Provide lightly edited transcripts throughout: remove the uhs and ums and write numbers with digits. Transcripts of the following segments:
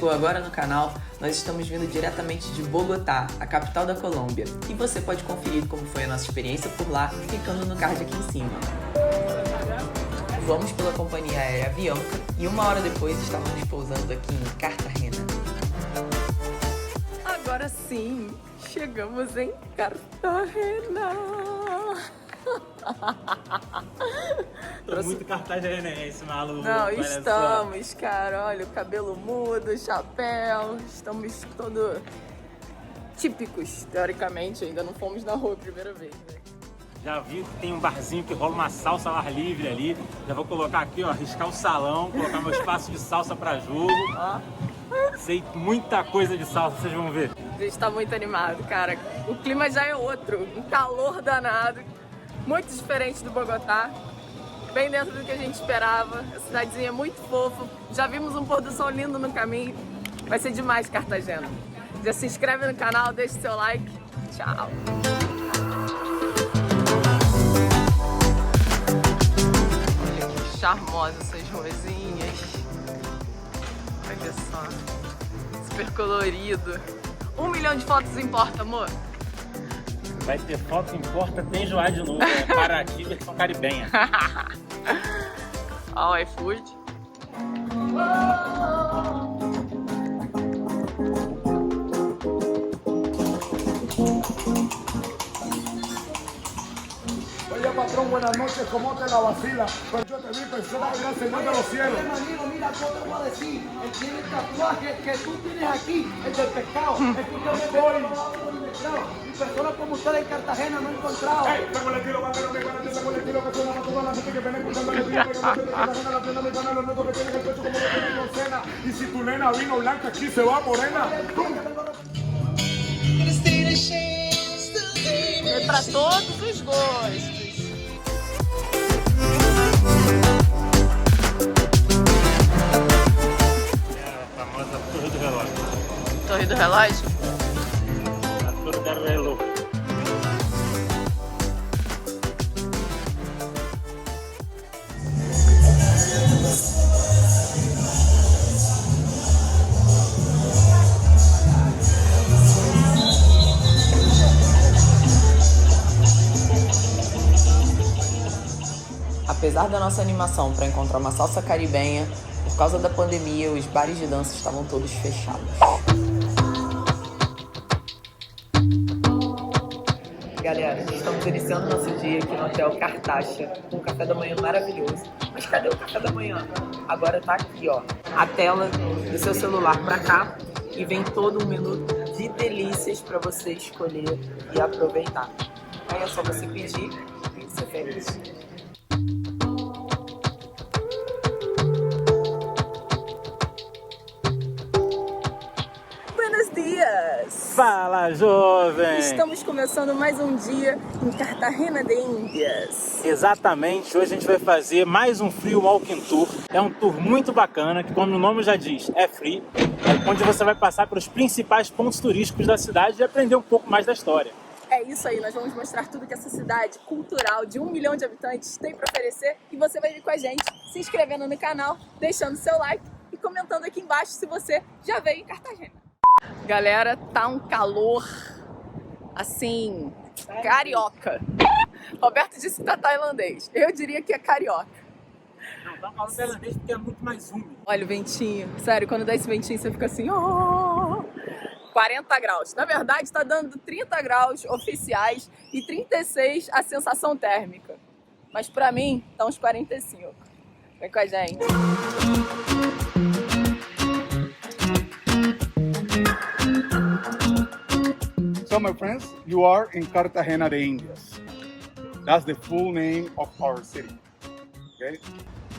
chegou agora no canal, nós estamos vindo diretamente de Bogotá, a capital da Colômbia. E você pode conferir como foi a nossa experiência por lá, clicando no card aqui em cima. Vamos pela companhia aérea Avianca e 1 hora depois estávamos pousando aqui em Cartagena. Agora sim, chegamos em Cartagena. Tô muito cartagenense, maluco. Não, estamos, cara. Olha, o cabelo mudo, chapéu. Estamos todos típicos, teoricamente. Ainda não fomos na rua a primeira vez, né? Já vi que tem um barzinho que rola uma salsa ao ar livre ali. Já vou colocar aqui, ó, arriscar o salão, colocar meu espaço de salsa pra jogo. Ó. Sei muita coisa de salsa, vocês vão ver. A gente tá muito animado, cara. O clima já é outro, um calor danado. Muito diferente do Bogotá, bem dentro do que a gente esperava. A cidadezinha é muito fofa. Já vimos um pôr do sol lindo no caminho. Vai ser demais, Cartagena. Já se inscreve no canal, deixa seu like. Tchau! Olha que charmosas essas ruazinhas. Olha só. Super colorido. 1 milhão de fotos importa, amor? Vai ter foto, importa, tem enjoar de novo. É Paraty, versão caribenha. Ó, o iFood. Oye, patrón, buenas noches, ¿cómo te la vacila? Pues yo te vi, pensé que era el Señor de los cielos. Amigo, mira, yo te voy a decir, él tiene el tatuaje que tú tienes aquí, el del pescado. Y personas como ustedes en Cartagena no he encontrado. Hey, tengo el estilo bacano, mi pana, tengo el estilo que suena a toda la gente que viene escuchando el estilo que no tiene Cartagena, la tienda mi pana, los netos que tienen el pecho como lo tienen con cena. Y si tu nena vino blanca, aquí se va morena. É pra todos os gostos. É a famosa Torre do Relógio. Torre do Relógio? A Torre do Relógio. Apesar da nossa animação para encontrar uma salsa caribenha, por causa da pandemia, os bares de dança estavam todos fechados. Galera, estamos iniciando nosso dia aqui no Hotel Cartaxa, com um café da manhã maravilhoso. Mas cadê o café da manhã? Agora tá aqui, ó, a tela do seu celular para cá e vem todo um menu de delícias para você escolher e aproveitar. Aí é só você pedir e ser feliz. Fala, jovem! Estamos começando mais um dia em Cartagena de Índias. Exatamente, hoje a gente vai fazer mais um Free Walking Tour. É um tour muito bacana, que como o nome já diz, é free, onde você vai passar pelos principais pontos turísticos da cidade e aprender um pouco mais da história. É isso aí, nós vamos mostrar tudo que essa cidade cultural de 1 milhão de habitantes tem para oferecer e você vai vir com a gente, se inscrevendo no canal, deixando seu like e comentando aqui embaixo se você já veio em Cartagena. Galera, tá um calor, assim, carioca. Roberto disse que tá tailandês. Eu diria que é carioca. Não, tá falando tailandês porque é muito mais úmido. Olha o ventinho. Sério, quando dá esse ventinho você fica assim, oh! 40 graus. Na verdade, tá dando 30 graus oficiais e 36 a sensação térmica. Mas pra mim, tá uns 45. Vem com a gente. So, my friends, you are in Cartagena de Indias. That's the full name of our city. Okay?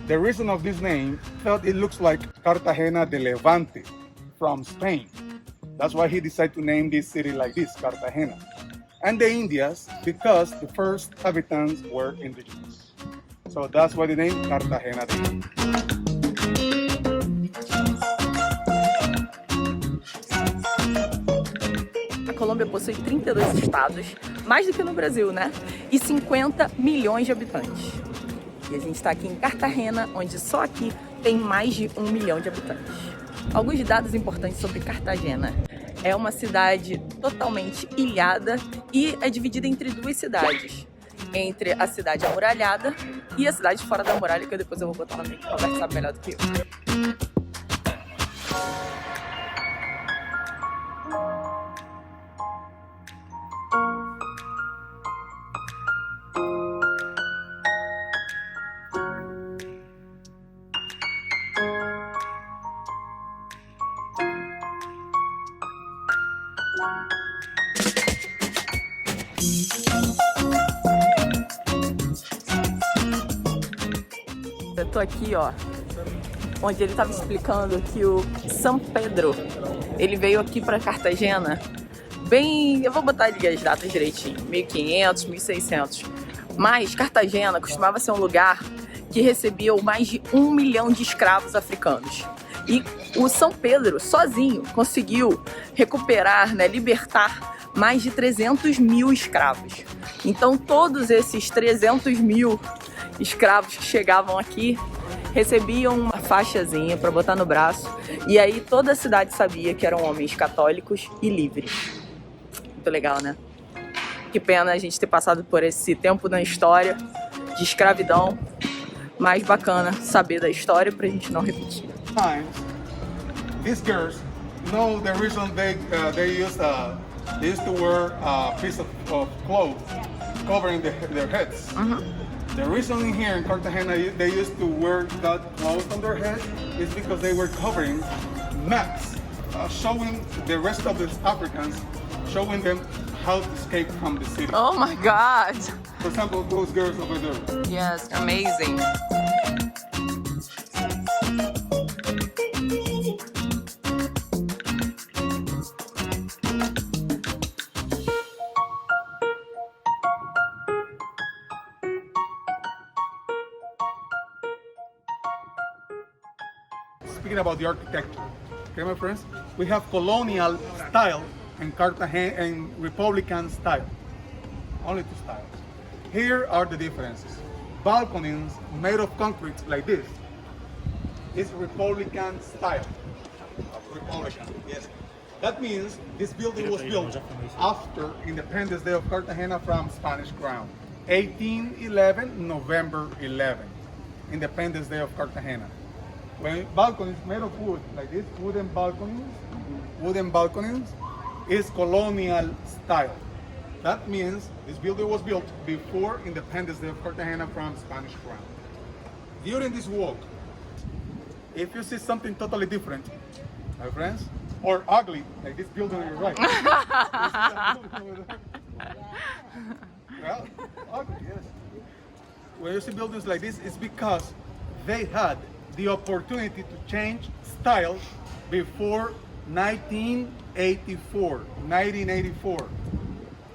The reason of this name felt it looks like Cartagena de Levante from Spain. That's why he decided to name this city like this, Cartagena. And the Indias, because the first inhabitants were indigenous. So that's why the name Cartagena de Indias. A Colômbia possui 32 estados, mais do que no Brasil, né? E 50 milhões de habitantes. E a gente está aqui em Cartagena, onde só aqui tem mais de 1 milhão de habitantes. Alguns dados importantes sobre Cartagena. É uma cidade totalmente ilhada e é dividida entre duas cidades. Entre a cidade amuralhada e a cidade fora da muralha, que depois eu vou botar lá no Roberto sabe melhor do que eu. Eu tô aqui, ó, onde ele tava explicando que o São Pedro, ele veio aqui pra Cartagena bem, eu vou botar ali as datas direitinho, 1500, 1600. Mas Cartagena costumava ser um lugar que recebia mais de 1 milhão de escravos africanos. E o São Pedro, sozinho, conseguiu recuperar, né, libertar mais de 300 mil escravos. Então todos esses 300 mil escravos que chegavam aqui recebiam uma faixazinha para botar no braço, e aí toda a cidade sabia que eram homens católicos e livres. Muito legal, né? Que pena a gente ter passado por esse tempo na história de escravidão, mas bacana saber da história pra gente não repetir. These girls, you know, the reason they used to wear a piece of cloth covering their heads. The reason here in Cartagena they used to wear that cloth on their head is because they were covering maps showing the rest of the Africans, showing them how to escape from the city. Oh my God! For example, those girls over there. Yes, amazing. Speaking about the architecture, okay, my friends, we have colonial style and Cartagena and Republican style. Only two styles. Here are the differences. Balconies made of concrete like this is Republican style. Republican, yes. That means this building was built after Independence Day of Cartagena from Spanish Crown. 1811, November 11. Independence Day of Cartagena. When balconies made of wood, like this, wooden balconies, is colonial style. That means this building was built before Independence Day of Cartagena from Spanish Crown. During this walk, if you see something totally different, my friends, or ugly, like this building on your right. Well, ugly, yes. When you see buildings like this, it's because they had the opportunity to change style before 1984.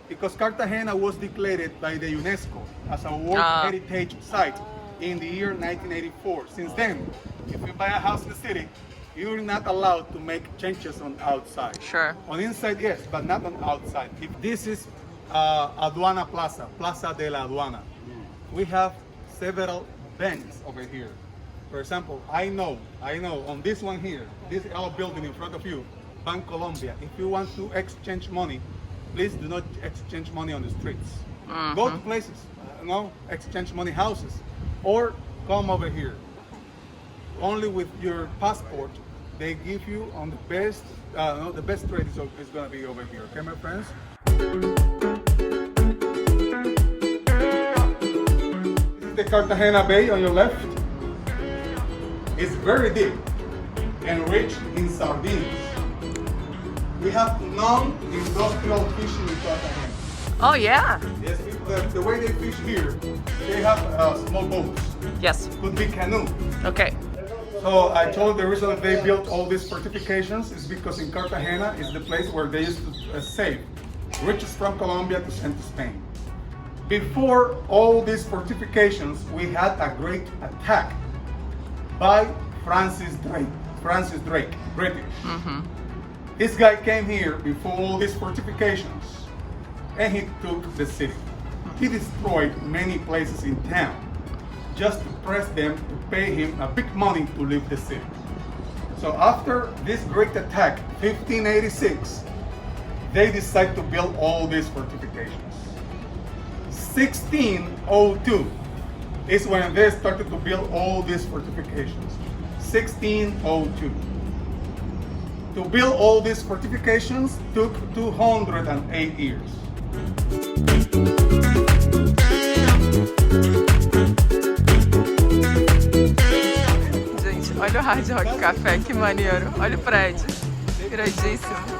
Because Cartagena was declared by the UNESCO as a World Heritage Site in the year 1984. Since then, if you buy a house in the city, you're not allowed to make changes on outside. Sure. On inside, yes, but not on outside. If this is Aduana Plaza, Plaza de la Aduana. We have several banks over here. For example, I know on this one here, this yellow building in front of you, Bank Colombia, if you want to exchange money, please do not exchange money on the streets. Go to places, exchange money houses, or come over here. Only with your passport, they give you on the best rate is going to be over here. Okay, my friends? This is the Cartagena Bay on your left. It's very deep and rich in sardines. We have non-industrial fishing in Cartagena. Oh yeah? Yes, the way they fish here, they have small boats. Yes. Could be canoe. Okay. So I told the reason that they built all these fortifications is because in Cartagena is the place where they used to save riches from Colombia to send to Spain. Before all these fortifications, we had a great attack by Francis Drake, British. This guy came here before all these fortifications and he took the city. He destroyed many places in town just to press them to pay him a big money to leave the city. So after this great attack, 1586, they decided to build all these fortifications. 1602 is when they started to build all these fortifications. 1602. To build all these fortifications took 208 years. Gente, olha o Hard Rock Café, que maneiro. Olha o prédio, grandíssimo.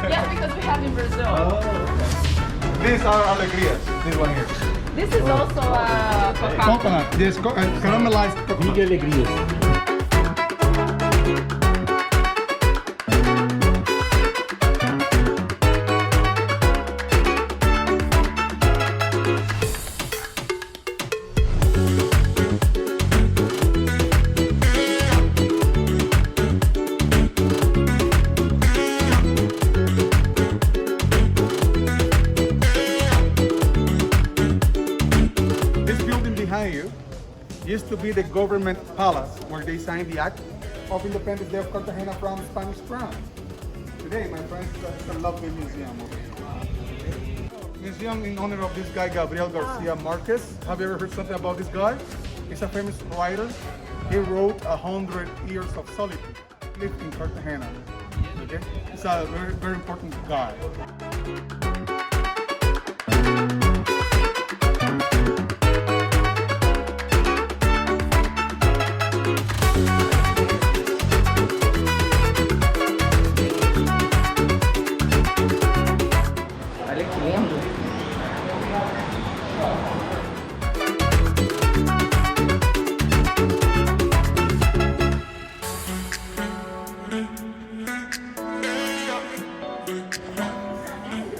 Yes, because we have in Brazil. These are alegrias, this one here. This is also a Coconut, this caramelized coconut. Big alegrias. Used to be the government palace where they signed the Act of Independence Day of Cartagena from Spanish crown. Today, my friends, it's a lovely museum. Museum in honor of this guy, Gabriel Garcia Marquez. Have you ever heard something about this guy? He's a famous writer. He wrote 100 Years of Solitude. He lived in Cartagena. Okay? He's a very, very important guy.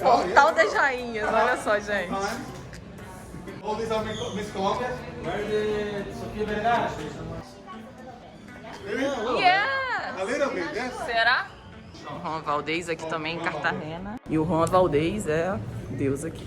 Portal das Rainhas, olha só, gente. All these are Miss Colombia? Sofia Vergara. Yeah! A little bit, yes. Será? O Juan Valdez aqui também em Cartagena. E o Juan Valdez é Deus aqui.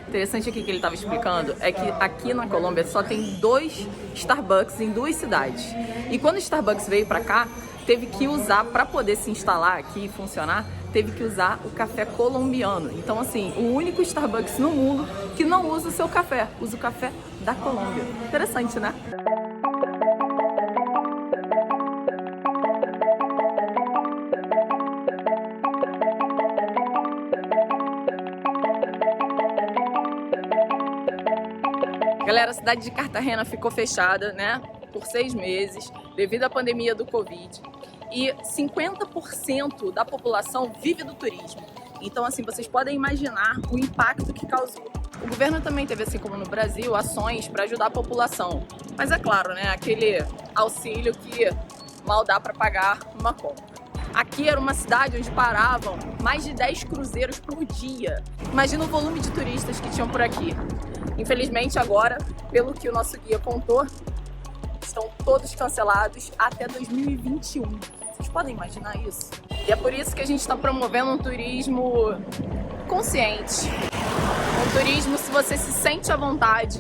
Interessante aqui que ele estava explicando é que aqui na Colômbia só tem 2 Starbucks em 2 cidades. E quando o Starbucks veio para cá, teve que usar, para poder se instalar aqui e funcionar, teve que usar o café colombiano. Então, assim, o único Starbucks no mundo que não usa o seu café, usa o café da Colômbia. Interessante, né? Galera, a cidade de Cartagena ficou fechada, né, por 6 meses, devido à pandemia do Covid. E 50% da população vive do turismo. Então, assim, vocês podem imaginar o impacto que causou. O governo também teve, assim como no Brasil, ações para ajudar a população. Mas é claro, né, aquele auxílio que mal dá para pagar uma conta. Aqui era uma cidade onde paravam mais de 10 cruzeiros por dia. Imagina o volume de turistas que tinham por aqui. Infelizmente agora, pelo que o nosso guia contou, estão todos cancelados até 2021. Vocês podem imaginar isso? E é por isso que a gente está promovendo um turismo consciente. Um turismo se você se sente à vontade.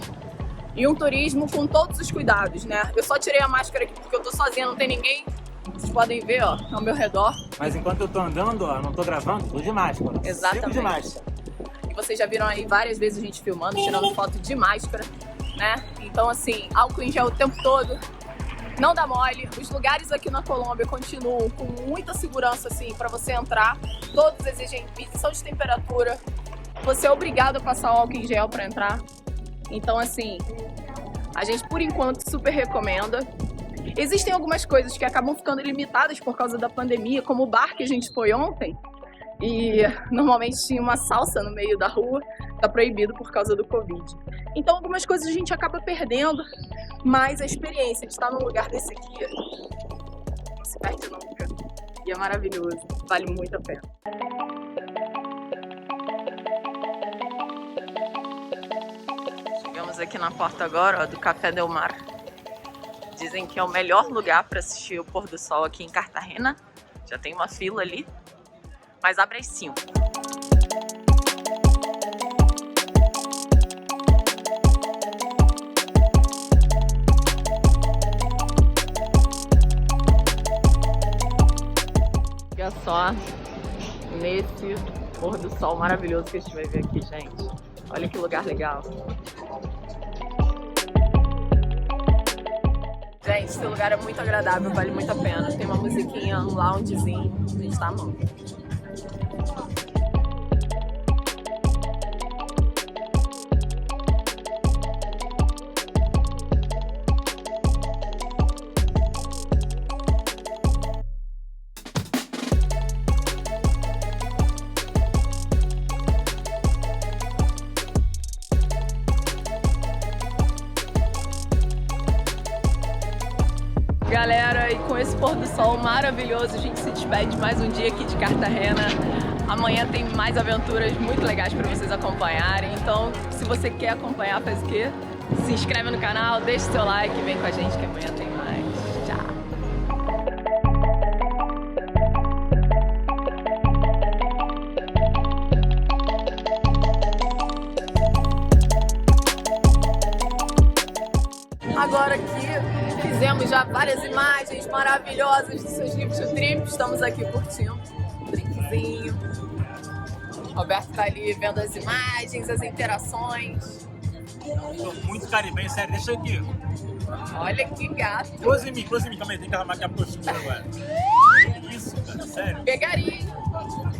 E um turismo com todos os cuidados, né? Eu só tirei a máscara aqui porque eu tô sozinha, não tem ninguém. Vocês podem ver, ó, ao meu redor. Mas enquanto eu tô andando, ó, não tô gravando, tô de máscara. Exatamente. Sempre de máscara. Vocês já viram aí várias vezes a gente filmando, tirando foto de máscara, né? Então, assim, álcool em gel o tempo todo, não dá mole. Os lugares aqui na Colômbia continuam com muita segurança, assim, para você entrar. Todos exigem medição de temperatura. Você é obrigado a passar o álcool em gel para entrar. Então, assim, a gente, por enquanto, super recomenda. Existem algumas coisas que acabam ficando limitadas por causa da pandemia, como o bar que a gente foi ontem. E normalmente tinha uma salsa no meio da rua, tá proibido por causa do Covid. Então algumas coisas a gente acaba perdendo, mas a experiência de estar num lugar desse aqui não se perde nunca. E é maravilhoso, vale muito a pena. Chegamos aqui na porta agora, ó, do Café Del Mar. Dizem que é o melhor lugar para assistir o pôr do sol aqui em Cartagena. Já tem uma fila ali. mas abre às 5. Olha só nesse pôr do sol maravilhoso que a gente vai ver aqui, gente. Olha que lugar legal. Gente, esse lugar é muito agradável, vale muito a pena. Tem uma musiquinha, um loungezinho, a gente tá amando. Galera, e com esse pôr do sol maravilhoso, a gente se despede de mais um dia aqui de Cartagena. Amanhã tem mais aventuras muito legais para vocês acompanharem. Então, se você quer acompanhar, faz o quê? Se inscreve no canal, deixa seu like e vem com a gente que amanhã tem mais. Tchau! Agora aqui fizemos já várias imagens maravilhosas dos seus livros de trip. Estamos aqui curtindo um drinkzinho. O Roberto tá ali vendo as imagens, as interações. Tô muito caribenho, sério, deixa eu aqui. Olha que gato. Close em mim, também, tem que arrumar aqui a postura agora. Que isso, cara, sério. Pegaria.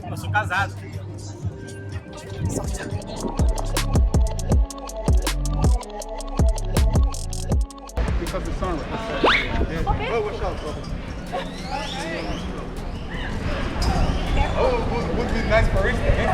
Eu sou casado. Because the sun. Okay. Oh, watch out, brother. Oh, would be nice for Instagram.